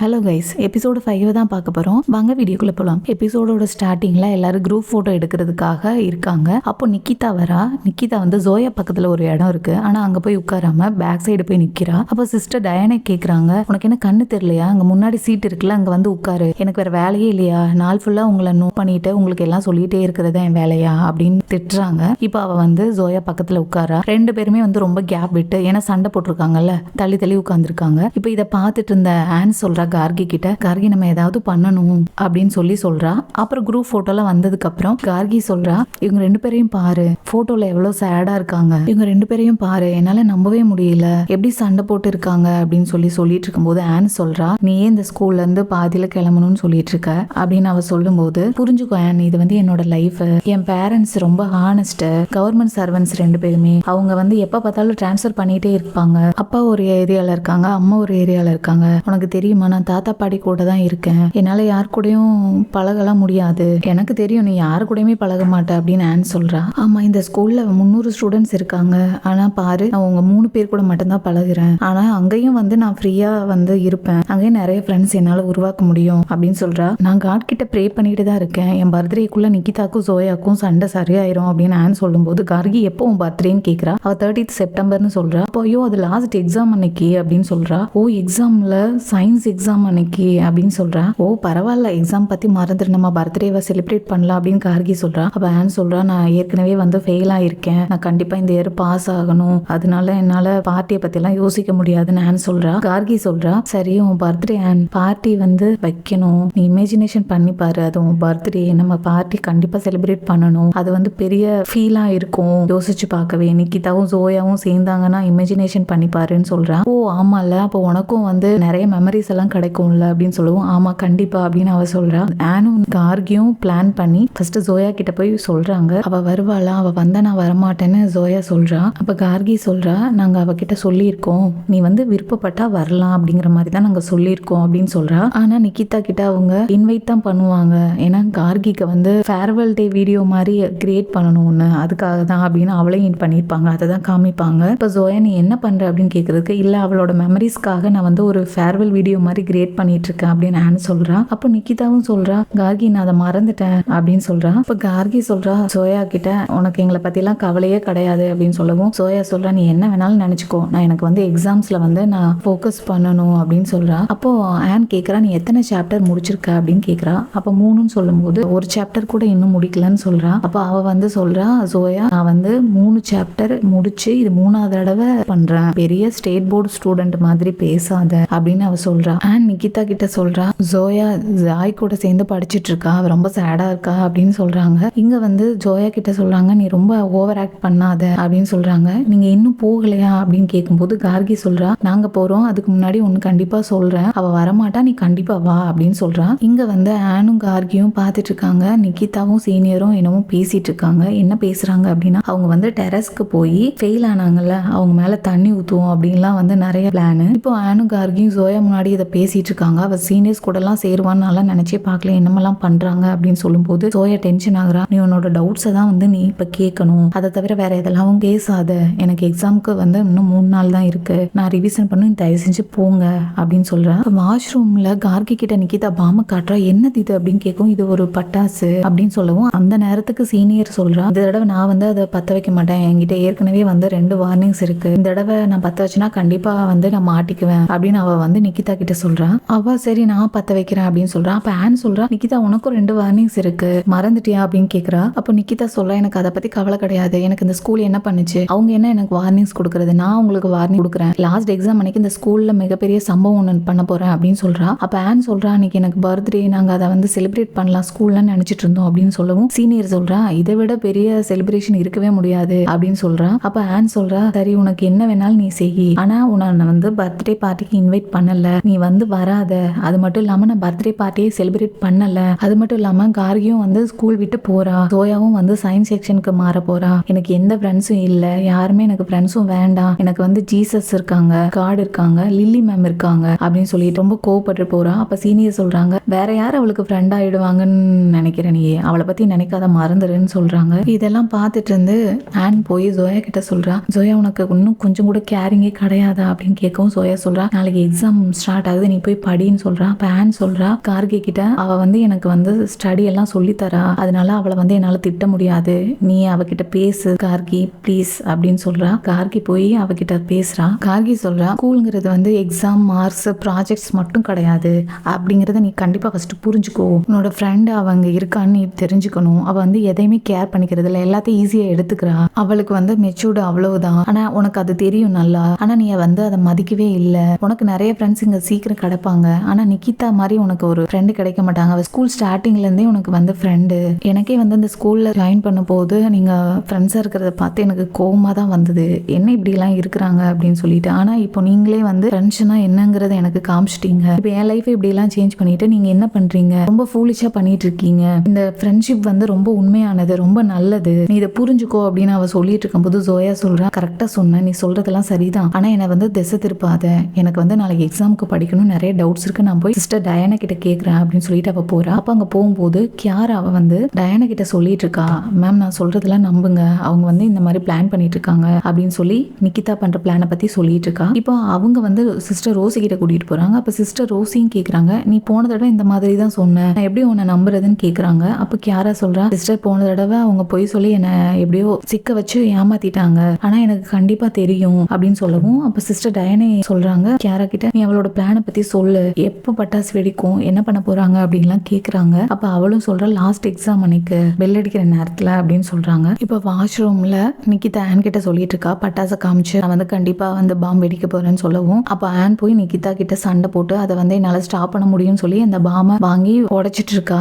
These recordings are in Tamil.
ஹலோ கைஸ், எபிசோடு 5 தான் பார்க்க போகிறோம். வாங்க வீடியோக்குள்ளே போகலாம். எபிசோடோட ஸ்டார்டிங்கில் எல்லாரும் குரூப் ஃபோட்டோ எடுக்கிறதுக்காக இருக்காங்க. அப்போ நிக்கிதா வரா. நிக்கிதா வந்து ஜோயா பக்கத்தில் ஒரு இடம் இருக்குது, ஆனால் அங்கே போய் உட்காராம பேக் சைடு போய் நிற்கிறா. அப்போ சிஸ்டர் டயானே கேட்குறாங்க, உனக்கு என்ன கண்ணு தெரியலையா? அங்கே முன்னாடி சீட் இருக்குல்ல, அங்கே வந்து உட்காரு. எனக்கு வேறு வேலையே இல்லையா? நாள் ஃபுல்லாக உங்களை நோட் பண்ணிட்டு உங்களுக்கு எல்லாம் சொல்லிகிட்டே இருக்கிறது என் வேலையா அப்படின்னு திட்டுறாங்க. இப்போ அவள் வந்து ஜோயா பக்கத்தில் உட்காரா. ரெண்டு பேருமே வந்து ரொம்ப கேப் விட்டு, ஏன்னா சண்டை போட்டிருக்காங்கல்ல, தள்ளி தள்ளி உட்காந்துருக்காங்க. இப்போ இதை பார்த்துட்டு இருந்த ஆன் சொல்கிறா கார்கி கிட்ட, கார்கி நம்ம ஏதாவது பண்ணணும் அப்படின்னு சொல்றா. அப்புறம் குரூப் போட்டோல வந்ததுக்கு அப்புறம் கார்கி சொல்றா, இவங்க ரெண்டு பேரையும் பாரு, போட்டோல எவ்வளவு சேடா இருக்காங்க, இவங்க ரெண்டு பேரையும் பாரு, என்னால நம்பவே முடியல, எப்படி சண்டை போட்டு இருக்காங்க அப்படின்னு சொல்லிட்டு இருக்கும்போது ஆன் சொல்றா, நீ இந்த ஸ்கூல்ல இருந்து பாதியில கிளம்பணும்னு சொல்லிட்டு இருக்க அப்படின்னு அவ சொல்லும் போது, புரிஞ்சுக்கோ ஆன், இது வந்து என்னோட லைஃப், என் பேரண்ட்ஸ் ரொம்ப ஹானஸ்ட், கவர்மெண்ட் சர்வன்ஸ் ரெண்டு பேருமே, அவங்க வந்து எப்ப பார்த்தாலும் டிரான்ஸ்ஃபர் பண்ணிட்டே இருப்பாங்க. அப்பா ஒரு ஏரியால இருக்காங்க, அம்மா ஒரு ஏரியால இருக்காங்க. உனக்கு தெரியுமா, நான் தாத்தா பாட்டி கூட தான் இருக்கேன், என்னால யார் கூடயும் பழகலாம் முடியாது, எனக்கு தெரியும் நீ யாரு கூடயுமே பழக மாட்ட அப்படின்னு ஆன் சொல்றா. ஆமா, இந்த ஸ்கூல்ல 300 ஸ்டூடெண்ட்ஸ் இருக்காங்க, ஆனா பாரு நான் உங்க 3 பேர் கூட மட்டும்தான் பழகுறேன், ஆனா அங்கேயும் வந்து நான் ஃப்ரீயா வந்து இருப்பேன், அங்கேயும் நிறைய ஃப்ரெண்ட்ஸ் என்னால உருவாக்க முடியும் அப்படின்னு சொல்றா. நான் காட் கிட்ட ப்ரே பண்ணிட்டு தான் இருக்கேன், என் பர்த்டேக்குள்ள நிக்கிதாக்கும் ஜோயாக்கும் சண்டை சரியாயிரும் அப்படின்னு ஆன் சொல்லும் போது, கார்கி எப்போ உன் பர்த்டேன்னு கேட்கறா. அவ 30th செப்டம்பர்னு சொல்றா. அப்போ ஐயோ அது லாஸ்ட் எக்ஸாம் அன்னைக்கு அப்படின்னு சொல்றா. ஓ எக்ஸாம்ல சயின்ஸ் எக்ஸாம் அன்னைக்கு அப்படின்னு சொல்றா. ஓ பரவாயில்ல, எக்ஸாம் பத்தி மறந்துட்டு நம்ம பர்த்டேவை செலிப்ரேட் பண்ணலாம் அப்படின்னு கார்கி சொல்றா. அப்ப ஆன் சொல்றா, நான் ஏற்கனவே வந்து ஃபெயில் ஆயிருக்கேன், நான் கண்டிப்பா இந்த இயர் பாஸ் ஆகணும், அதனால என்னால பார்ட்டியை பத்தி எல்லாம் யோசிக்க முடியாதுன்னு ஆன் சொல்றா. கார்கி சொல்றா, சரி உன் பர்த்டே ஆன், பார்ட்டி வந்து வைக்கணும், நீ இமேஜினேஷன் பண்ணி பாரு, அது உன் பர்த்டே, நம்ம பார்ட்டி கண்டிப்பா செலிப்ரேட் பண்ணணும், அது வந்து பெரிய ஃபீலா இருக்கும், யோசிச்சு பார்க்கவே, நிக்கிதாவும் ஜோயாவும் சேர்ந்தாங்கன்னா இமேஜினேஷன் பண்ணி பாருன்னு சொல்றா. ஓ ஆமால, அப்போ உனக்கும் வந்து நிறைய மெமரிஸ் எல்லாம் கிடைக்கும்ல அப்படின்னு சொல்லுவோம். ஆமா கண்டிப்பா அப்படின்னு அவ சொல்றா. ஆனும் கார்கியும் பிளான் பண்ணி ஃபர்ஸ்ட் ஜோயா கிட்ட போய் சொல்றாங்க, அவ வருவாளா, அவ வந்தா நான் வரமாட்டேன்னு ஜோயா சொல்றா. அப்ப கார்கி சொல்றா, நாங்க அவகிட்ட சொல்லியிருக்கோம், நீ வந்து விருப்பப்பட்டா வரலாம் அப்படிங்கிற மாதிரி தான் நாங்க சொல்லியிருக்கோம் அப்படின்னு சொல்றா. ஆனா நிக்கிதா கிட்ட அவங்க இன்வைட் தான் பண்ணுவாங்க, ஏன்னா கார்கிக்கு வந்து ஃபேர்வெல் டே வீடியோ மாதிரி கிரியேட் பண்ணணும்னு, அதுக்காக தான் அப்படின்னு அவளையும் பண்ணியிருப்பாங்க, அதை தான் காமிப்பாங்க. இப்போ ஜோயா நீ என்ன பண்ற அப்படின்னு கேட்கறதுக்கு, இல்ல அவளோட மெமரிஸ்க்காக நான் வந்து ஒரு ஃபேர்வெல் வீடியோ மாதிரி கிரியேட் பண்ணிட்டு இருக்கேன் அப்படின்னு ஆன் சொல்றா. அப்போ நிக்கிதாவும் சொல்றா, கார்கி நான் அதை மறந்துட்டேன் அப்படின்னு சொல்றா. அப்ப கார்கி சொல்றா சோயா கிட்ட, உனக்கு எங்களை பத்தி எல்லாம் கவலையே கிடையாது அப்படின்னு சொல்லவும், சோயா சொல்றா, நீ என்ன வேணாலும் நினைச்சுக்கோ, நான் எனக்கு வந்து எக்ஸாம்ஸ்ல வந்து நான் ஃபோக்கஸ் பண்ணணும் அப்படின்னு சொல்றா. அப்போ ஆன் கேக்குறா, நீ எத்தனை சாப்டர் முடிச்சிருக்க அப்படின்னு கேக்குறா. அப்ப 3ன்னு சொல்லும் போது, ஒரு சாப்டர் கூட இன்னும் முடிக்கலன்னு சொல்றா. அப்ப அவ வந்து சொல்றா, சோயா நான் வந்து 3 சாப்டர் முடிச்சு இது 3ஆவது தடவை பண்றேன், பெரிய ஸ்டேட் போர்டு ஸ்டூடெண்ட் மாதிரி பேசாத அப்படின்னு அவ சொல்றா. ஆன் நிக்கிதா கிட்ட சொல்றா, ஜோயா ஜாய் கூட சேர்ந்து படிச்சுட்டு இருக்கா, அவ ரொம்ப சேடா இருக்கா அப்படின்னு சொல்றாங்க. இங்க வந்து ஜோயா கிட்ட சொல்றாங்க, நீ ரொம்ப ஓவர் ஆக்ட் பண்ணாத அப்படின்னு சொல்றாங்க. நீங்க இன்னும் போகலையா அப்படின்னு கேட்கும்போது கார்கி சொல்றா, நாங்க போறோம், அதுக்கு முன்னாடி ஒன்னு கண்டிப்பா சொல்றேன், அவ வரமாட்டா, நீ கண்டிப்பா வா அப்படின்னு சொல்றா. இங்க வந்து ஆனும் கார்கியும் பார்த்துட்டு இருக்காங்க, நிக்கிதாவும் சீனியரும் என்னமோ பேசிட்டு இருக்காங்க. என்ன பேசுறாங்க அப்படின்னா, அவங்க வந்து டெரஸ்க்கு போய் ஃபெயில் ஆனாங்கல்ல, அவங்க மேல தண்ணி ஊத்துவோம் அப்படின்லாம் வந்து நிறைய பிளான். இப்போ ஆனும் கார்கியும் ஜோயா முன்னாடி இதை பேசிட்டு இருக்காங்க. அவ சீனியர்ஸ் கூட எல்லாம் சேருவான்னு நினைச்சே பார்க்கல, என்னமெல்லாம் பண்றாங்க அப்படின்னு சொல்லும் போது சோயா டென்ஷன் ஆகுறா. நீ உன்னோட டவுட்ஸை தான் வந்து நீ இப்ப கேட்கணும், அதை தவிர வேற எதெல்லாம் பேசாத, எனக்கு எக்ஸாமுக்கு வந்து இன்னும் 3 நாள் தான் இருக்கு, நான் ரிவிஷன் பண்ணி தயவு செஞ்சு போங்க அப்படின்னு சொல்றா. வாஷ்ரூம்ல கார்கி கிட்ட நிக்கிதா பாம காட்டுறா. என்னது இது அப்படின்னு கேட்கும். இது ஒரு பட்டாசு அப்படின்னு சொல்லவும், அந்த நேரத்துக்கு சீனியர் சொல்றா, இந்த தடவை நான் வந்து அதை பத்த வைக்க மாட்டேன், என்கிட்ட ஏற்கனவே வந்து 2 வார்னிங்ஸ் இருக்கு, இந்த தடவை நான் பத்த வச்சுனா கண்டிப்பா வந்து நான் மாட்டிக்குவேன் அப்படின்னு அவ வந்து நிக்கிதா கிட்ட சொல்றா. அவ சரி நான் பத்த வைக்கிறேன் அப்படின்னு சொல்றா. அப்ப ஆன் சொல்றா, நிக்கிதா உனக்கும் 2 வார்னிங்ஸ் இருக்கு, மறந்துட்டியா அப்படின்னு கேக்குறா. அப்ப நிக்கிதா சொல்றா, எனக்கு அதை பத்தி கவலை கிடையாது, எனக்கு இந்த ஸ்கூல் என்ன பண்ணுச்சு, அவங்க என்ன எனக்கு வார்னிங்ஸ் கொடுக்கறது, நான் உங்களுக்கு வார்னிங் கொடுக்குறேன், லாஸ்ட் எக்ஸாம் அன்னைக்கு இந்த ஸ்கூல்ல மிகப்பெரிய சம்பவம் ஒன்று பண்ண போறேன் அப்படின்னு சொல்றா. அப்ப ஆன் சொல்றா, அன்னைக்கு எனக்கு பர்த்டே, நாங்க அதை வந்து செலிப்ரேட் பண்ணலாம் ஸ்கூல்ல நினைச்சிட்டு இருந்தோம் அப்படின்னு சொல்லவும், சீனியர் சொல்றா, இதை விட பெரிய செலிப்ரேஷன் இருக்கவே முடியாது அப்படின்னு சொல்றா. அப்ப ஆன் சொல்றா, சரி உனக்கு என்ன வேணாலும் நீ செய், ஆனா உன்னை வந்து பர்த்டே பார்ட்டிக்கு இன்வைட் பண்ணல, நீ வந்து வராத, அது மட்டும் இல்லாம நான் பர்த்டே பார்ட்டியை செலிப்ரேட் பண்ணல, அது மட்டும் இல்லாம கார்கியும் வந்து ஸ்கூல் விட்டு போறா, சோயாவும் வந்து சயின்ஸ் செக்ஷனுக்கு மாற போறா, எனக்கு எந்த ஃப்ரெண்ட்ஸும் இல்ல, யாருமே எனக்கு ஃப்ரெண்ட்ஸும் வேண்டாம், எனக்கு வந்து ஜீசஸ் இருக்காங்க, காட் இருக்காங்க, லில்லி மேம் இருக்காங்க அப்படின்னு சொல்லிட்டு ரொம்ப கோவப்பட்டு போறா. அப்ப சீனியர் சொல்றாங்க, வேற யார் அவளுக்கு ஃப்ரெண்ட் ஆயிடுவாங்கன்னு நினைக்கிறேன், நீ அவளை பத்தி நினைக்காத, மறந்துடுன்னு சொல்றாங்க. இதெல்லாம் பார்த்துட்டு இருந்து ஆன் போய் ஜோயா கிட்ட சொல்றா, ஜோயா உனக்கு இன்னும் கொஞ்சம் கூட கேரிங்கே கிடையாதா அப்படின்னு கேட்கவும், ஜோயா சொல்றா, நாளைக்கு எக்ஸாம் ஸ்டார்ட் ஆகுது, நீ போய் படின்னு சொல்றா. ஆன் சொல்றா கார்கி கிட்ட, அவ வந்து எனக்கு வந்து ஸ்டடி எல்லாம் சொல்லித்தரா, அதனால அவளை வந்து என்னால திட்ட முடியாது, நீ அவகிட்ட பேசு கார்கி ப்ளீஸ் அப்படின்னு சொல்றா. கார்கி போய் அவகிட்ட பேசுறா. கார்கி சொல்றா, ஸ்கூலுங்கிறது வந்து எக்ஸாம் மார்க்ஸ் ப்ராஜெக்ட்ஸ் மட்டும் கிடையாது அப்படிங்கறத நீ கண்டிப்பா ஃபர்ஸ்ட் புரிஞ்சுக்கோ. உன்னோட ஃப்ரெண்ட் அவங்க இருக்கான்னு நீ தெரிஞ்சுக்கணும். அவ வந்து எதையுமே கேர் பண்ணிக்கிறது இல்லை, எல்லாத்தையும் ஈஸியா எடுத்துக்கிறா. அவளுக்கு வந்து மெச்சூர்டு அவ்வளவுதான். ஆனா உனக்கு அது தெரியும் நல்லா, ஆனா நீ வந்து அதை மதிக்கவே இல்லை. உனக்கு நிறைய ஃப்ரெண்ட்ஸ் இங்க சீக்கிரம் கிடைப்பாங்க, ஆனா நிக்கிதா மாதிரி உனக்கு ஒரு ஃப்ரெண்டு கிடைக்க மாட்டாங்க. அவ ஸ்கூல் ஸ்டார்டிங்ல இருந்தே உனக்கு வந்து ஃப்ரெண்டு. எனக்கே வந்து இந்த ஸ்கூல்ல ஜாயின் பண்ண போது நீங்க ஃப்ரெண்ட்ஸா இருக்கிறத பார்த்து எனக்கு கோவமா தான் வந்தது, என்ன இப்படி எல்லாம் இருக்கிறாங்க அப்படின்னு சொல்லிட்டு. ஆனா இப்போ நீங்களே வந்து ஃப்ரெண்ட்ஸ்னா என்னங்கறத எனக்கு காமிச்சிட்டீங்க. இப்போ என் லைஃப் இப்படி எல்லாம் சேஞ்ச் பண்ணிட்டு நீங்க என்ன பண்றீங்க, ரொம்ப ஃபூலிஷா பண்ணிட்டு இருக்கீங்க. இந்த ஃப்ரெண்ட்ஷிப் வந்து ரொம்ப உண்மையானது, ரொம்ப நல்லது, நீ இதை புரிஞ்சுக்கோ அப்படின்னு அவ சொல்லிட்டு இருக்கும்போது ஜோயா சொல்றா, கரெக்டா சொன்ன, நீ சொல்றதெல்லாம் சரிதான், ஆனா என்னை வந்து திசை திருப்பாத, எனக்கு வந்து நாளைக்கு எக்ஸாமுக்கு படிக்கணும், நிறைய டவுட்ஸ் இருக்கு, நான் போய் சிஸ்டர் டயானா கிட்ட கேட்கறேன் அப்படின்னு சொல்லிட்டு அவ போறா. அப்ப அங்க போகும்போது கியாரா அவ வந்து டயானா கிட்ட சொல்லிட்டு இருக்கா, மேம் நான் சொல்றதெல்லாம் நம்புங்க, அவங்க வந்து இந்த மாதிரி பிளான் பண்ணிட்டு இருக்காங்க அப்படின்னு சொல்லி நிக்கிதா பண்ற பிளானை பத்தி சொல்லிட்டு இருக்கா. இப்போ அவங்க வந்து சிஸ்டர் ரோசி கிட்ட கூட்டிட்டு போறாங்க. அப்ப சிஸ்டர் ரோசியும் கேக்குறாங்க, நீ போன தடவை இந்த மாதிரி தான் சொன்ன, நான் எப்படி உன்னை நம்புறதுன்னு கேக்குறாங்க. அப்ப கியாரா சொல்றா, சிஸ்டர் போன தடவை அவங்க போய் சொல்லி என்ன எப்படியோ சிக்க வச்சு ஏமாத்திட்டாங்க, ஆனா எனக்கு கண்டிப்பா தெரியும் அப்படின்னு சொல்லவும், அப்ப சிஸ்டர் டயானே சொல்றாங்க கியாரா கிட்ட, நீ அவளோட பிளானை பத்தி சொல்லு, எப்ப பட்டாசு வெடிக்கும், என்ன பண்ண போறாங்க அப்படின்லாம் கேக்குறாங்க. அப்ப அவளும் சொல்ற, லாஸ்ட் எக்ஸாம் அன்னைக்கு பெல் அடிக்கிற நேரத்துல அப்படின்னு சொல்றாங்க. இப்ப வாஷ்ரூம்ல நிக்கிதா ஆன் கிட்ட சொல்லிட்டு இருக்கா, பட்டாசை காமிச்சு நான் வந்து கண்டிப்பா வந்து பாம் வெடிக்க போறேன்னு சொல்லவும், அப்ப ஆன் போய் நிக்கிதா கிட்ட சண்டை போட்டு அதை வந்து என்னால ஸ்டாப் பண்ண முடியும்னு சொல்லி அந்த பாமை வாங்கி உடைச்சிட்டு இருக்கா.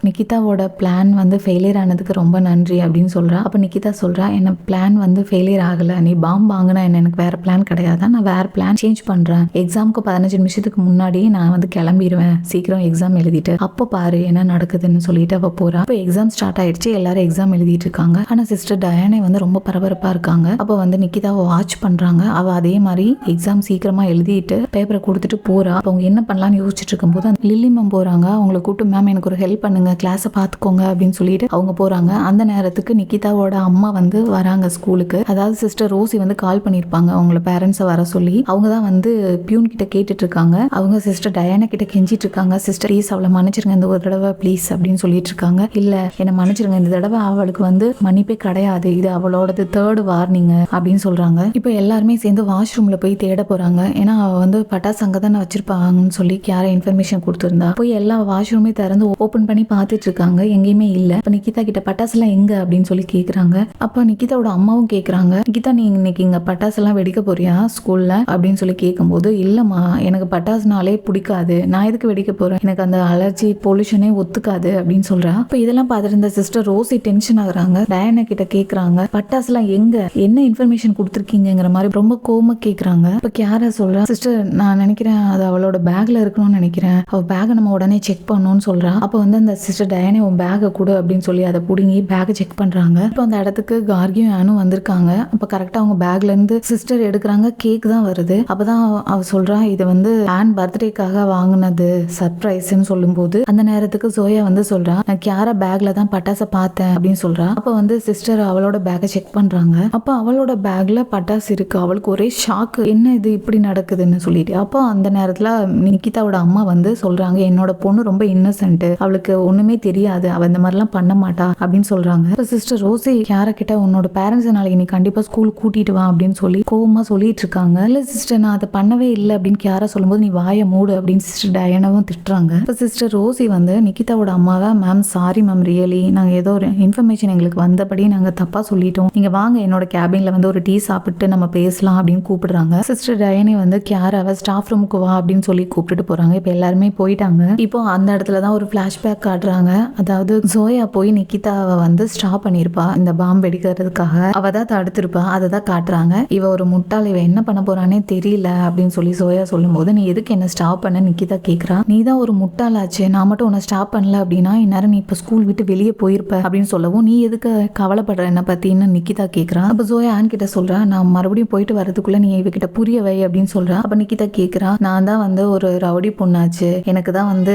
நிக்கிதாவோட பிளான் வந்து ஃபெயிலியர் ஆனதுக்கு ரொம்ப நன்றி அப்படின்னு சொல்றா. அப்ப நிக்கிதா சொல்றா, என்ன பிளான் வந்து ஃபெயிலியர் ஆகல, நீ பாம் வாங்கினா என்ன, எனக்கு வேற பிளான் கிடையாது, நான் வேற பிளான் சேஞ்ச் பண்றேன், எக்ஸாமுக்கு 15 நிமிஷத்துக்கு முன்னாடி நான் வந்து கிளம்பிடுவேன், சீக்கிரம் எக்ஸாம் எழுதிட்டு அப்ப பாரு என்ன நடக்குதுன்னு சொல்லிட்டு அவ போறா. அப்ப எக்ஸாம் ஸ்டார்ட் ஆயிடுச்சு, எல்லாரும் எக்ஸாம் எழுதிட்டு இருக்காங்க. ஆனா சிஸ்டர் டயானே வந்து ரொம்ப பரபரப்பா இருக்காங்க. அப்ப வந்து நிக்கிதாவை வாட்ச் பண்றாங்க. அவ அதே மாதிரி எக்ஸாம் சீக்கிரமா எழுதிட்டு பேப்பரை கொடுத்துட்டு போறா. அவங்க என்ன பண்ணலாம்னு யோசிச்சுட்டு இருக்கும்போது லில்லி மேம் போறாங்க. அவங்களை கூப்பிட்டு, மேம் எனக்கு ஒரு ஹெல்ப் பண்ணுங்க, கிளாஸை பாத்துக்கோங்க அப்படின்னு சொல்லிட்டு அவங்க போறாங்க. அந்த நேரத்துக்கு நிக்கிதாவோட அம்மா வந்து வராங்க ஸ்கூலுக்கு. அதாவது சிஸ்டர் ரோசி வந்து கால் பண்ணிருப்பாங்க அவங்கள பேரண்ட்ஸை வர சொல்லி. அவங்க தான் வந்து பியூன் கிட்ட கேட்டுட்டு இருக்காங்க. அவங்க சிஸ்டர் டயானா கிட்ட கெஞ்சிட்டு இருக்காங்க, சிஸ்டர் ப்ளீஸ் அவளை மன்னிச்சிருங்க இந்த ஒரு தடவை ப்ளீஸ் அப்படின்னு சொல்லிட்டு இருக்காங்க. இல்ல என்ன மன்னிச்சிருங்க, இந்த தடவை அவளுக்கு வந்து மன்னிப்பே கிடையாது, இது அவளோடது 3rd வார்னிங் அப்படின்னு சொல்றாங்க. இப்போ எல்லாருமே சேர்ந்து வாஷ்ரூம்ல போய் தேட போறாங்க. ஏன்னா அவ வந்து பட்டாசு அங்க தானே வச்சிருப்பாங்கன்னு சொல்லி யார இன்ஃபர்மேஷன் கொடுத்திருந்தா. போய் எல்லா வாஷ்ரூமே திறந்து ஓபன் பண்ணி பார்த்துட்டு இருக்காங்க, எங்கேயுமே இல்ல. இப்ப நிக்கிதா கிட்ட பட்டாசு எல்லாம் எங்க அப்படின்னு சொல்லி கேக்குறாங்க. அப்ப நிக்கிதாவோட அம்மாவும் கேக்குறாங்க, நிக்கிதா நீ இன்னைக்கு இங்க பட்டாசு எல்லாம் வெடிக்க போறியா ஸ்கூல்ல அப்படின்னு சொல்லி கேட்கும்போது, இல்லம்மா எனக்கு பட்டாசுனாலே பிடிக்காது, நான் எதுக்கு வெடிக்க போறேன், எனக்கு அந்த அலர்ஜி பொல்யூஷனே ஒத்துக்காது அப்படின்னு சொல்றா. இப்ப இதெல்லாம் பார்த்துட்டு இருந்த சிஸ்டர் ரோசி டென்ஷன் ஆகுறாங்க. டயானா கிட்ட கேக்குறாங்க, பட்டாசு எல்லாம் எங்க, என்ன இன்ஃபர்மேஷன் கொடுத்துருக்கீங்கிற மாதிரி ரொம்ப கோவமா கேக்குறாங்க. இப்ப கியாரா சொல்றா, சிஸ்டர் நான் நினைக்கிறேன் அது அவளோட பேக்ல இருக்கணும்னு நினைக்கிறேன், அவ பேக்கை நம்ம உடனே செக் பண்ணணும்னு சொல்றா. அப்ப வந்து அந்த சிஸ்டர் டயானே உன் பேக்கை கொடு அப்படின்னு சொல்லி அதை புடுங்கி பேக்கை செக் பண்றாங்க. இப்போ அந்த இடத்துக்கு கார்கியும் ஆனும் வந்திருக்காங்க. அப்ப கரெக்டா அவங்க பேக்ல இருந்து சிஸ்டர் எடுக்கிறாங்க, கேக் தான் வருது. அப்பதான் அவ சொல்றா, இது வந்து ஆன் பர்த்டேக்காக வாங்கினது சர்ப்ரைஸ்ன்னு சொல்லும்போது, அந்த நேரத்துக்கு ஜோயா வந்து சொல்றா, நான் கியாரா பேக்ல தான் பட்டாசை பார்த்தேன் அப்படின்னு சொல்றா. அப்ப வந்து சிஸ்டர் அவளோட பேக்கை செக் பண்றாங்க. அப்ப அவளோட பேக்ல பட்டாசு இருக்கு. அவளுக்கு ஒரே ஷாக், என்ன இது இப்படி நடக்குதுன்னு சொல்லிட்டு. அப்போ அந்த நேரத்துல நிக்கிதாவோட அம்மா வந்து சொல்றாங்க, என்னோட பொண்ணு ரொம்ப இன்னசென்ட், அவளுக்கு ஒண்ணுமே தெரியாது, அவ இந்த மாதிரிலாம் பண்ண மாட்டா அப்படின்னு சொல்றாங்க. இப்ப சிஸ்டர் ரோசி கியாரா கிட்ட, உன்னோட பேரண்ட்ஸ் நாளைக்கு நீ கண்டிப்பா ஸ்கூல் கூட்டிட்டு வா அப்படின்னு சொல்லி கோவமா சொல்லிட்டு இருக்காங்க. இல்ல சிஸ்டர் நான் அதை பண்ணவே இல்லை அப்படின்னு கியாரா சொல்லும்போது, நீ வாயை மூடு அப்படின்னு சிஸ்டர் டயானாவும் திட்டுறாங்க. இப்ப சிஸ்டர் ரோசி வந்து நிக்கிதாவோட அம்மாவை, மேம் சாரி மேம், ரியலி நாங்க ஏதோ ஒரு இன்ஃபர்மேஷன் எங்களுக்கு வந்தபடி நாங்க தப்பா சொல்லிட்டோம், நீங்க வாங்க என்னோட கேபின்ல வந்து ஒரு டீ சாப்பிட்டு நம்ம பேசலாம் அப்படின்னு கூப்பிடுறாங்க. சிஸ்டர் டயானி வந்து கியாராவை ஸ்டாஃப் ரூமுக்கு வா அப்படின்னு சொல்லி கூப்பிட்டுட்டு போறாங்க. இப்ப எல்லாருமே போயிட்டாங்க. இப்போ அந்த இடத்துல தான் ஒரு பிளாஷ்பேக் காட்டுறாங்க. அதாவது ஜோயா போய் நிக்கிதாவை வந்து ஸ்டாப் பண்ணிருப்பா இந்த பாம்பு வெடிக்கிறதுக்காக, அவ தான் தடுத்திருப்பா, அதை தான் காட்டுறாங்க. இவ ஒரு முட்டாள், இவ என்ன பண்ண போறானே தெரியல அப்படின்னு சொல்லி ஜோயா சொல்லும் போது, நீ எதுக்கு என்ன ஸ்டாப் பண்ண நிக்கிதா கேக்குறா. நீ தான் ஒரு முட்டாளாச்சு, நான் மட்டும் உன்னை ஸ்டாப் பண்ணல அப்படின்னா இந்நேரம் நீ இப்ப ஸ்கூல் விட்டு வெளியே போயிருப்ப அப்படின்னு சொல்லவும், நீ எதுக்கு கவலைப்படுற என்ன பத்தின்னு நிக்கிதா கேக்குறா. அப்ப ஜோயா ஆன் கிட்ட சொல்றா, நான் மறுபடியும் போயிட்டு வரதுக்குள்ள நீ இவகிட்ட புரிய வை அப்படின்னு சொல்றா. அப்ப நிக்கிதா கேக்குறா, நான் தான் வந்து ஒரு ரவுடி பொண்ணாச்சு, எனக்கு தான் வந்து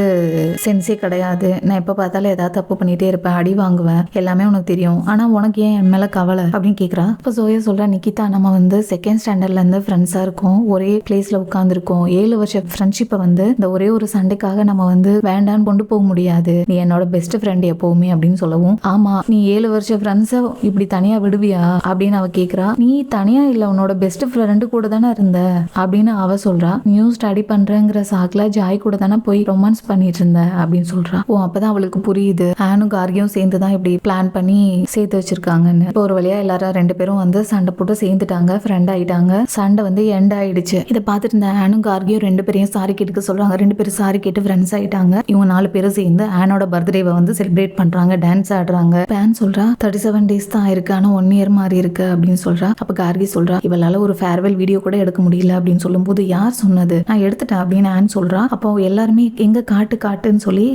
சென்ஸே கிடையாது, நான் எப்ப பார்த்தாலும் ஏதாவது தப்பு பண்ணிட்டே இருப்பேன், அடி வாங்குவேன், எல்லாமே உனக்கு தெரியும், ஆனா உனக்கு ஏன் என் மேல கவலை அப்படின்னு கேக்குறா. அப்ப ஜோயா சொல்றா, நிக்கிதா நம்ம வந்து 2nd ஸ்டாண்டர்ட்ல இருந்து ஃப்ரெண்ட்ஸா இருக்கோம், ஒரே பிளேஸ்ல உட்கார்ந்துருக்கோம், 7 வருஷ ஃப்ரெண்ட்ஷிப்பை வந்து இந்த ஒரே ஒரு சண்டைக்காக நம்ம வந்து வேண்டான்னு கொண்டு போக முடியாது, நீ என்னோட பெஸ்ட் ஃப்ரெண்ட் எப்பவுமே அப்படின்னு சொல்லவும், ஆமா நீ 7 வருஷ ஃப்ரெண்ட்ஸை இப்படி தனியா விடுவியா அப்படின்னு அவ கேக்குறா. நீ தனியா இல்ல, உன்னோட பெஸ்ட் ஃப்ரெண்டு கூட தானே இருந்த அப்படின்னு அவ சொல்றா. நியூ ஸ்டடி பண்றேங்கிற சாக்குல ஜாய் கூட தானே போய் ரொமான்ஸ் பண்ணிட்டு இருந்த அப்படின்னு சொல்றா. ஓ அப்பதான் அவளுக்கு புரியுது ஆனும் கார்கியும் சேர்ந்து தான் இப்படி பிளான் பண்ணி சேர்த்து வச்சிருக்காங்கன்னு. இப்போ ஒரு வழியா எல்லாரும் 2 பேரும் வந்து சண்டை போட்டு சேர்ந்துட்டாங்க, ஃப்ரெண்ட் ஆயிட்டாங்க. சண்டை வந்து எண்ட் ஆயிடுச்சு. இதை பார்த்துட்டு இருந்த ஆனும் கார்கியும் 2 பேரையும் சாரி கேட்டுக்க சொல்றாங்க. 2 பேரும் சாரி கேட்டு ஃப்ரெண்ட்ஸ் ஆயிட்டாங்க. இவங்க 4 பேரும் சேர்ந்து ஆனோட பர்த்டேவை வந்து செலிப்ரேட் பண்றாங்க, டான்ஸ் ஆடுறாங்க. பேன் சொல்றா 37 days தான் இருக்கு, ஆனா 1 year மாதிரி இருக்கு அப்படின்னு சொல்றா. அப்ப கார்கி சொல்றா இவளால ஒரு ஃபேர்வெல் வீடியோ கூட எடுக்க முடியல அப்படின்னு சொல்லும்போது, யார் சொன்னது, நான் எடுத்துட்டேன் அப்படின்னு ஆன் சொல்றா. அப்போ எல்லாருமே எங்க காட்டுன்னு சொல்லி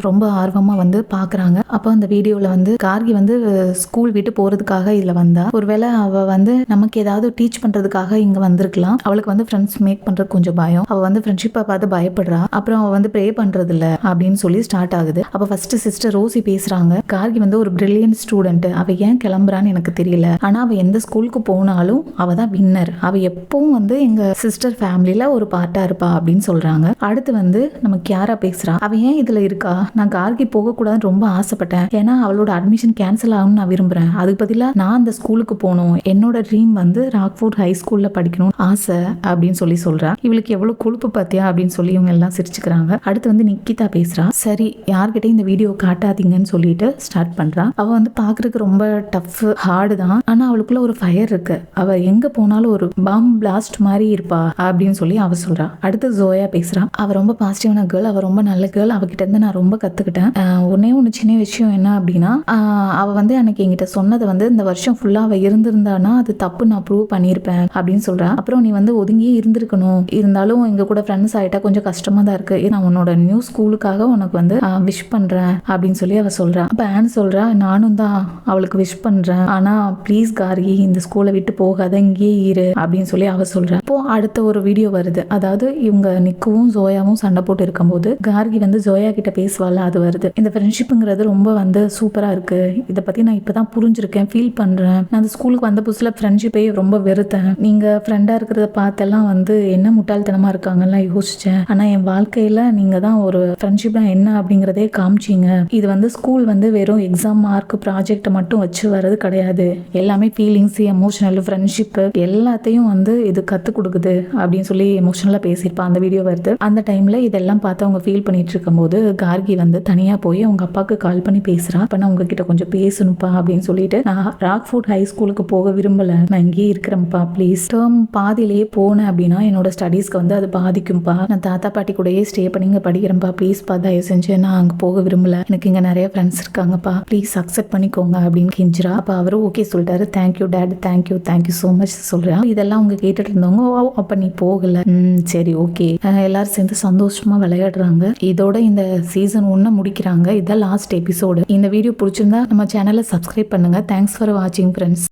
ரொம்ப ஆர்வமா வந்து பாக்குறாங்க. அப்போ அந்த வீடியோல வந்து கார்கி வந்து ஸ்கூல் விட்டு போறதுக்காக இதுல வந்தா. ஒருவேளை அவ வந்து நமக்கு ஏதாவது டீச் பண்றதுக்காக இங்க வந்திருக்கலாம். அவளுக்கு வந்து ஃப்ரெண்ட்ஸ் மேக் பண்றது கொஞ்சம் பயம். அவ வந்து ஃப்ரெண்ட்ஷிப்பை பார்த்து பயப்படுறா. அப்புறம் அவ வந்து ப்ரே பண்றது இல்ல அப்படின்னு சொல்லி ஸ்டார்ட் ஆகுது. அப்ப ஃபர்ஸ்ட் சிஸ்டர் ரோசி பேசுறாங்க. கார்கி வந்து ஒரு பிரில்லியன்ட் ஸ்டூடெண்ட், அவ ஏன் கிளம்புறான்னு எனக்கு தெரியல, ஆனா அவ எந்த ஸ்கூலுக்கு போனாலும் அவ தான் வின்னர், அவ எப்பவும் வந்து எங்க சிஸ்டர் ஃபேமிலியில ஒரு பார்ட்டா இருப்பா அப்படின்னு சொல்றாங்க. அடுத்து வந்து நம்ம கியாரா பேசுறா. அவ ஏன் இதுல இருக்கா, நான் கார்கி போக கூடாதுன்னு ரொம்ப ஆசைப்பட்டேன், ஏன்னா அவளோட அட்மிஷன் கேன்சல் ஆகும்னு நான் விரும்புறேன், அதுக்கு பதிலா நான் அந்த ஸ்கூலுக்கு போகணும், என்னோட ட்ரீம் வந்து ராக்ஃபோர்ட் ஹை ஸ்கூல்ல படிக்கணும் ஆசை அப்படின்னு சொல்லி சொல்றா. இவளுக்கு எவ்வளவு கொழுப்பு பாத்தியா அப்படின்னு சொல்லி இவங்க எல்லாம் சிரிச்சுக்கிறாங்க. அடுத்து வந்து நிக்கிதா பேசுறா. சரி யார்கிட்ட இந்த வீடியோ காட்டாதீங்கன்னு சொல்லிட்டு ஸ்டார்ட் பண்றா. அவ வந்து பாக்குறதுக்கு ரொம்ப டஃப் ஹார்டு தான், ஆனா அவளுக்குள்ள ஒரு ஃபயர் இருக்கு, அவ எங்க போனாலும் ஒரு பாம் பிளாஸ்ட் மாதிரி இருப்பா அப்படின்னு சொல்லி அவ சொல்றா. அடுத்து ஜோயா பேசுறா. அவ ரொம்ப பாசிட்டிவான கேர்ள், அவ ரொம்ப நல்ல கேர்ள், அவகிட்ட இருந்து நான் ரொம்ப கத்துக்கிட்டேன். ஒன்னே ஒன்று சின்ன விஷயம் என்ன அப்படின்னா, அவ வந்து அன்னைக்கு என்கிட்ட சொன்னதை வந்து இந்த வருஷம் ஃபுல்லா அவ இருந்திருந்தானா அது தப்பு, நான் ப்ரூவ் பண்ணியிருப்பேன் அப்படின்னு சொல்றா. அப்புறம் நீ வந்து ஒதுங்கியே இருந்திருக்கணும், இருந்தாலும் எங்க கூட ஃப்ரெண்ட்ஸ் ஆயிட்டா கொஞ்சம் கஷ்டமா தான் இருக்கு, நான் உன்னோட நியூ ஸ்கூலுக்காக உனக்கு வந்து விஷ் பண்றேன் அப்படின்னு சொல்லி அவ சொல்றா. அப்ப ஆன் சொல்றா நானும் தான் அவளுக்கு விஷ் பண்றேன், ஆனா ப்ளீஸ் கார்கி இந்த ஸ்கூலை விட்டு போகாத, இங்கேயே இரு அப்படின்னு சொல்லி அவ சொல்றா. இப்போ அடுத்த ஒரு வீடியோ வருது. அதாவது இவங்க நிக்குவும் ஜோயாவும் சண்டை போட்டு இருக்கும்போது கார்கி வந்து ஜோயா கிட்ட பேசுவாள், அது வருது. இந்த ஃப்ரெண்ட்ஷிப்புங்கிறது ரொம்ப வந்து சூப்பரா இருக்கு, இதை பத்தி நான் இப்பதான் புரிஞ்சிருக்கேன், ஃபீல் பண்றேன். நான் அந்த ஸ்கூலுக்கு வந்த புதுசுல ஃப்ரெண்ட்ஷிப்பை ரொம்ப வெறுத்தேன், நீங்க ஃப்ரெண்டா இருக்கிறத பார்த்தெல்லாம் வந்து என்ன முட்டாள்தனமா இருக்காங்கலாம் யோசிச்சேன், ஆனா என் வாழ்க்கையில நீங்க தான் ஒரு ஃப்ரெண்ட்ஷிப்னா என்ன அப்படிங்கறதே காமிச்சிங்க. இது வந்து ஸ்கூல் வந்து வெறும் எக்ஸாம் மார்க் ப்ராஜெக்ட் மட்டும் வச்சு வர்றது கிடையாது, எல்லாமே ஃபீலிங்ஸ், எமோஷனல், ஃப்ரெண்ட்ஷிப் எல்லாத்தையும் வந்து இது கத்து கொடுக்குது அப்படின்னு சொல்லி எமோஷனலா பேசியிருப்பான். அந்த வீடியோ வருது. அந்த டைம்ல இதெல்லாம் பார்த்து அவங்க ஃபீல் பண்ணிட்டு இருக்கும் போது கார்கி வந்து தனியா போய் அவங்க அப்பாவுக்கு கால் பண்ணி பேசுறா. அப்ப நான் உங்ககிட்ட கொஞ்சம் பேசணும்ப்பா அப்படின்னு சொல்லிட்டு, நான் ராக்ஃபோர்ட் ஹை ஸ்கூலுக்கு போக விரும்பல, நான் இங்கேயே இருக்கிறேன்ப்பா, ப்ளீஸ் டேர்ம் பாதியிலேயே போனேன் அப்படின்னா என்னோட ஸ்டடீஸ்க்கு வந்து அது பாதிக்கும்பா, நான் தாத்தா பாட்டி கூடயே ஸ்டே பண்ணி இங்க படிக்கிறேன்ப்பா, ப்ளீஸ்ப்பா தயவு செஞ்சு நான் அங்க போக விரும்பல, எனக்கு இங்க நிறைய ஃப்ரெண்ட்ஸ் இருக்காங்கப்பா, ப்ளீஸ் அக்செப்ட் பண்ணிக்கோங்க அப்படின்னு கெஞ்சிரா. அப்ப அவரும் ஓகே சொல்லிட்டாரு. Thank you date, thank you so much சொல்றா. இதெல்லாம் அவங்க கேட்டுட்டு இருந்தவங்க அப்ப நீ போகல, சரி ஓகே, எல்லாரும் சேர்ந்து சந்தோஷமா விளையாடுறாங்க. இதோட இந்த சீசன் 1 முடிக்கிறாங்க. இதான் லாஸ்ட் எபிசோடு. இந்த வீடியோ பிடிச்சிருந்தா நம்ம சேனலை சப்ஸ்கிரைப் பண்ணுங்க. தேங்க்ஸ் ஃபார் வாட்சிங் ஃப்ரெண்ட்ஸ்.